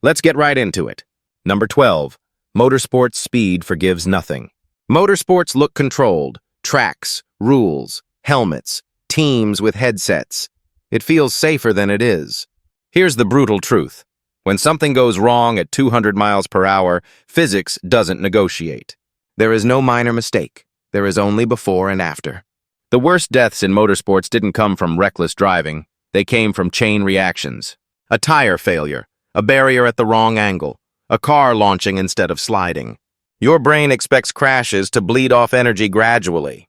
Let's get right into it. Number 12. Motorsports speed forgives nothing. Motorsports look controlled. Tracks, rules, helmets, teams with headsets. It feels safer than it is. Here's the brutal truth. When something goes wrong at 200 miles per hour, physics doesn't negotiate. There is no minor mistake. There is only before and after. The worst deaths in motorsports didn't come from reckless driving. They came from chain reactions. A tire failure, a barrier at the wrong angle, a car launching instead of sliding. Your brain expects crashes to bleed off energy gradually.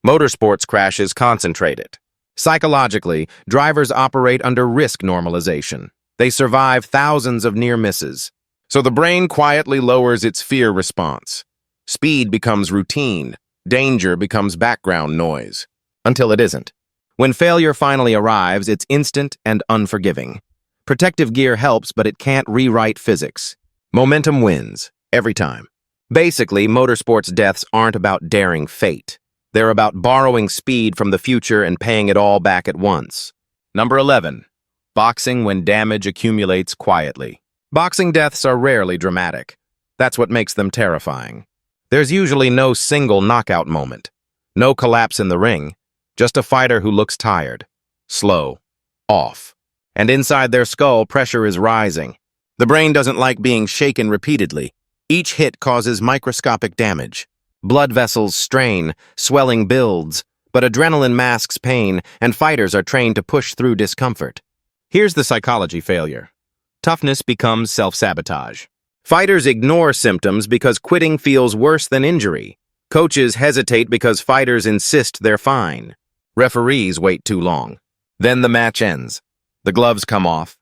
Motorsports crashes concentrate it. Psychologically, drivers operate under risk normalization. They survive thousands of near misses. So the brain quietly lowers its fear response. Speed becomes routine. Danger becomes background noise. Until it isn't. When failure finally arrives, it's instant and unforgiving. Protective gear helps, but it can't rewrite physics. Momentum wins, every time. Basically, motorsports deaths aren't about daring fate. They're about borrowing speed from the future and paying it all back at once. Number 11. Boxing when damage accumulates quietly. Boxing deaths are rarely dramatic. That's what makes them terrifying. There's usually no single knockout moment. No collapse in the ring. Just a fighter who looks tired. Slow. Off. And inside their skull, pressure is rising. The brain doesn't like being shaken repeatedly. Each hit causes microscopic damage. Blood vessels strain, swelling builds, but adrenaline masks pain, and fighters are trained to push through discomfort. Here's the psychology failure. Toughness becomes self-sabotage. Fighters ignore symptoms because quitting feels worse than injury. Coaches hesitate because fighters insist they're fine. Referees wait too long. Then the match ends. The gloves come off,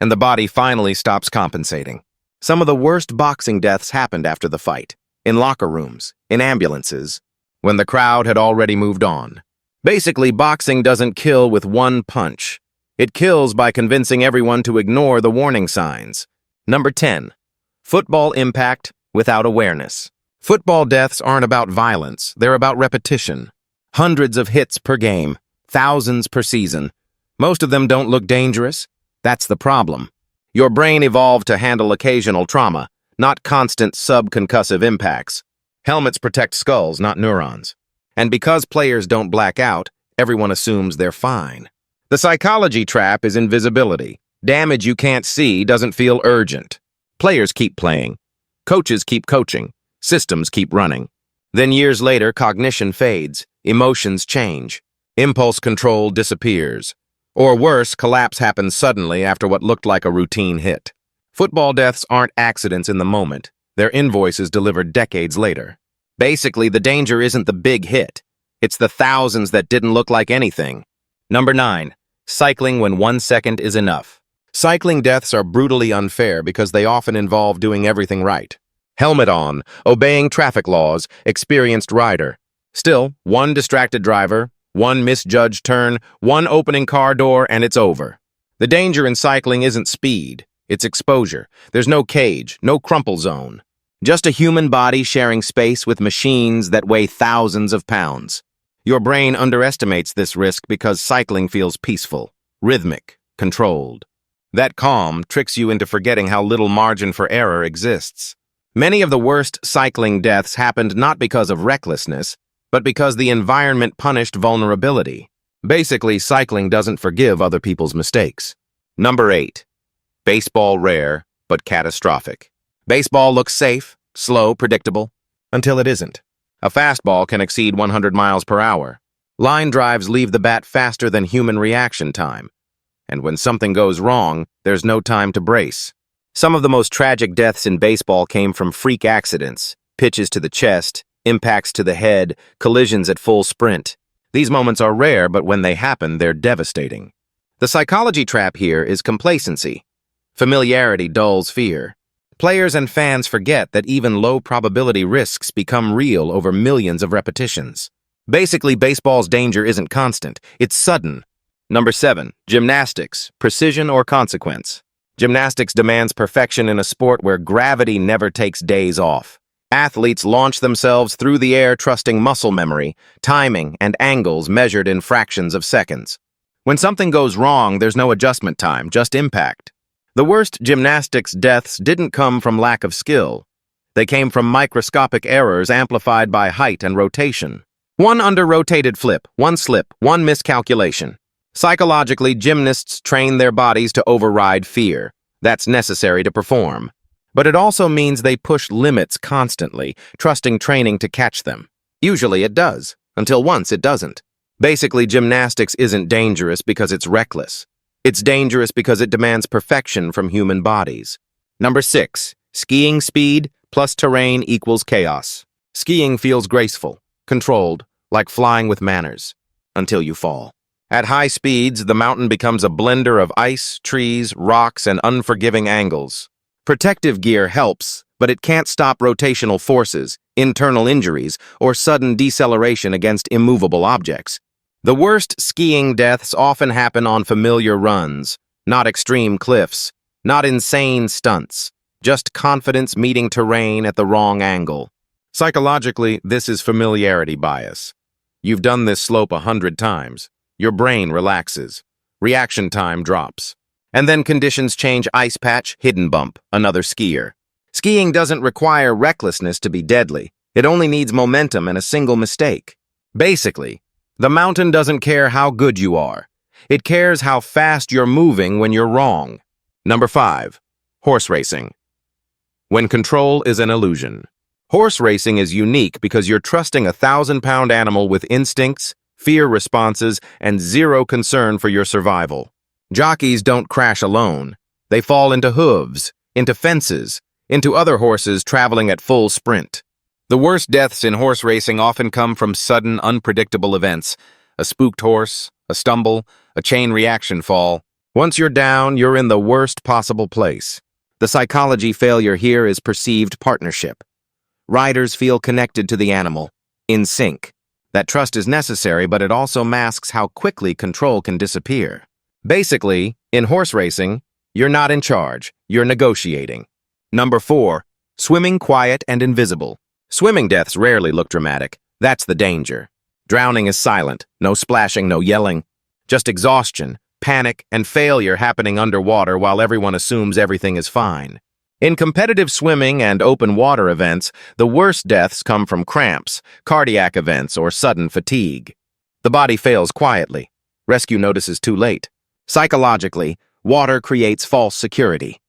and the body finally stops compensating. Some of the worst boxing deaths happened after the fight, in locker rooms, in ambulances, when the crowd had already moved on. Basically, boxing doesn't kill with one punch. It kills by convincing everyone to ignore the warning signs. Number 10. Football impact without awareness. Football deaths aren't about violence, they're about repetition. Hundreds of hits per game, thousands per season. Most of them don't look dangerous. That's the problem. Your brain evolved to handle occasional trauma, not constant subconcussive impacts. Helmets protect skulls, not neurons. And because players don't black out, everyone assumes they're fine. The psychology trap is invisibility. Damage you can't see doesn't feel urgent. Players keep playing. Coaches keep coaching. Systems keep running. Then years later, cognition fades. Emotions change. Impulse control disappears. Or worse, collapse happens suddenly after what looked like a routine hit. Football deaths aren't accidents in the moment. They're invoices delivered decades later. Basically, the danger isn't the big hit. It's the thousands that didn't look like anything. Number 9. Cycling when 1 second is enough. Cycling deaths are brutally unfair because they often involve doing everything right. Helmet on, obeying traffic laws, experienced rider. Still, one distracted driver, one misjudged turn, one opening car door, and it's over. The danger in cycling isn't speed, it's exposure. There's no cage, no crumple zone. Just a human body sharing space with machines that weigh thousands of pounds. Your brain underestimates this risk because cycling feels peaceful, rhythmic, controlled. That calm tricks you into forgetting how little margin for error exists. Many of the worst cycling deaths happened not because of recklessness, but because the environment punished vulnerability. Basically, cycling doesn't forgive other people's mistakes. Number 8. Baseball rare, but catastrophic. Baseball looks safe, slow, predictable, until it isn't. A fastball can exceed 100 miles per hour. Line drives leave the bat faster than human reaction time. And when something goes wrong, there's no time to brace. Some of the most tragic deaths in baseball came from freak accidents, pitches to the chest, impacts to the head, collisions at full sprint. These moments are rare, but when they happen, they're devastating. The psychology trap here is complacency. Familiarity dulls fear. Players and fans forget that even low-probability risks become real over millions of repetitions. Basically, baseball's danger isn't constant, it's sudden. Number 7. Gymnastics, precision or consequence. Gymnastics demands perfection in a sport where gravity never takes days off. Athletes launch themselves through the air trusting muscle memory, timing, and angles measured in fractions of seconds. When something goes wrong, there's no adjustment time, just impact. The worst gymnastics deaths didn't come from lack of skill. They came from microscopic errors amplified by height and rotation. One under-rotated flip, one slip, one miscalculation. Psychologically, gymnasts train their bodies to override fear. That's necessary to perform. But it also means they push limits constantly, trusting training to catch them. Usually it does, until once it doesn't. Basically, gymnastics isn't dangerous because it's reckless. It's dangerous because it demands perfection from human bodies. Number 6. Skiing speed plus terrain equals chaos. Skiing feels graceful, controlled, like flying with manners, until you fall. At high speeds, the mountain becomes a blender of ice, trees, rocks, and unforgiving angles. Protective gear helps, but it can't stop rotational forces, internal injuries, or sudden deceleration against immovable objects. The worst skiing deaths often happen on familiar runs, not extreme cliffs, not insane stunts, just confidence meeting terrain at the wrong angle. Psychologically, this is familiarity bias. You've done this slope 100 times. Your brain relaxes. Reaction time drops. And then conditions change: ice patch, hidden bump, another skier. Skiing doesn't require recklessness to be deadly. It only needs momentum and a single mistake. Basically, the mountain doesn't care how good you are. It cares how fast you're moving when you're wrong. Number 5. Horse racing. When control is an illusion. Horse racing is unique because you're trusting a 1,000-pound animal with instincts, fear responses, and zero concern for your survival. Jockeys don't crash alone. They fall into hooves, into fences, into other horses traveling at full sprint. The worst deaths in horse racing often come from sudden, unpredictable events. A spooked horse, a stumble, a chain reaction fall. Once you're down, you're in the worst possible place. The psychology failure here is perceived partnership. Riders feel connected to the animal, in sync. That trust is necessary, but it also masks how quickly control can disappear. Basically, in horse racing, you're not in charge, you're negotiating. Number 4. Swimming quiet and invisible. Swimming deaths rarely look dramatic. That's the danger. Drowning is silent, no splashing, no yelling. Just exhaustion, panic, and failure happening underwater while everyone assumes everything is fine. In competitive swimming and open water events, the worst deaths come from cramps, cardiac events, or sudden fatigue. The body fails quietly. Rescue notices too late. Psychologically, water creates false security.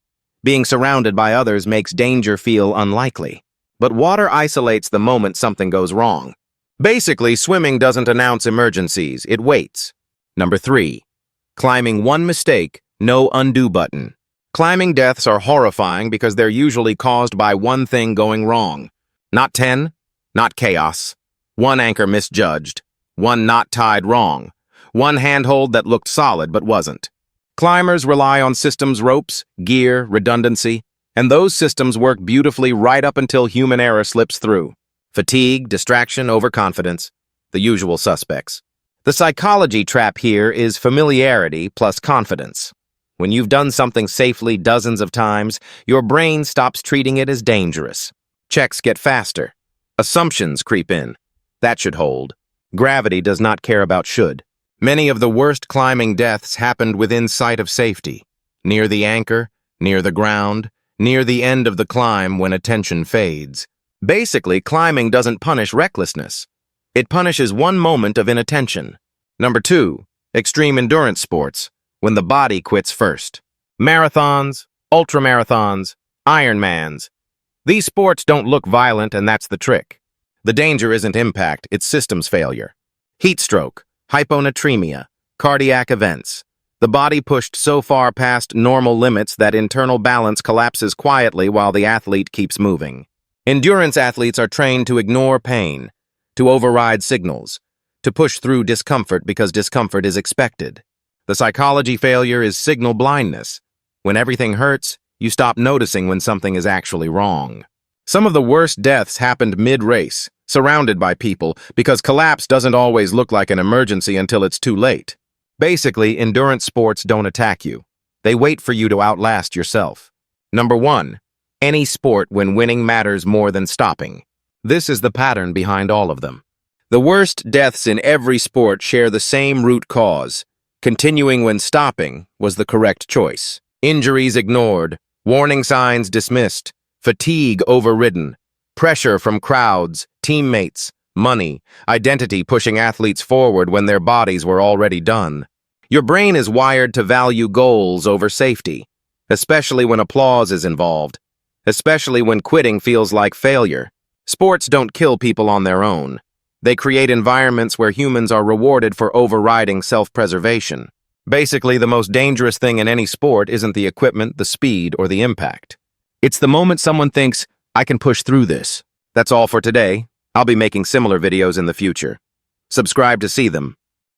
Being surrounded by others makes danger feel unlikely. But water isolates the moment something goes wrong. Basically, swimming doesn't announce emergencies, it waits. Number 3. Climbing one mistake, no undo button. Climbing deaths are horrifying because they're usually caused by one thing going wrong. Not 10, not chaos. One anchor misjudged. One knot tied wrong. One handhold that looked solid but wasn't. Climbers rely on systems, ropes, gear, redundancy, and those systems work beautifully right up until human error slips through. Fatigue, distraction, overconfidence, the usual suspects. The psychology trap here is familiarity plus confidence. When you've done something safely dozens of times, your brain stops treating it as dangerous. Checks get faster. Assumptions creep in. That should hold. Gravity does not care about should. Many of the worst climbing deaths happened within sight of safety. Near the anchor, near the ground, near the end of the climb when attention fades. Basically, climbing doesn't punish recklessness. It punishes one moment of inattention. Number 2, extreme endurance sports, when the body quits first. Marathons, ultramarathons, Ironmans. These sports don't look violent, and that's the trick. The danger isn't impact, it's systems failure. Heat stroke, hyponatremia, cardiac events. The body pushed so far past normal limits that internal balance collapses quietly while the athlete keeps moving. Endurance athletes are trained to ignore pain, to override signals, to push through discomfort because discomfort is expected. The psychology failure is signal blindness. When everything hurts, you stop noticing when something is actually wrong. Some of the worst deaths happened mid-race, surrounded by people, because collapse doesn't always look like an emergency until it's too late. Basically, endurance sports don't attack you. They wait for you to outlast yourself. Number 1, any sport when winning matters more than stopping. This is the pattern behind all of them. The worst deaths in every sport share the same root cause. Continuing when stopping was the correct choice. Injuries ignored, warning signs dismissed, fatigue overridden, pressure from crowds, teammates, money, identity pushing athletes forward when their bodies were already done. Your brain is wired to value goals over safety, especially when applause is involved, especially when quitting feels like failure. Sports don't kill people on their own. They create environments where humans are rewarded for overriding self-preservation. Basically, the most dangerous thing in any sport isn't the equipment, the speed, or the impact. It's the moment someone thinks, I can push through this. That's all for today. I'll be making similar videos in the future. Subscribe to see them.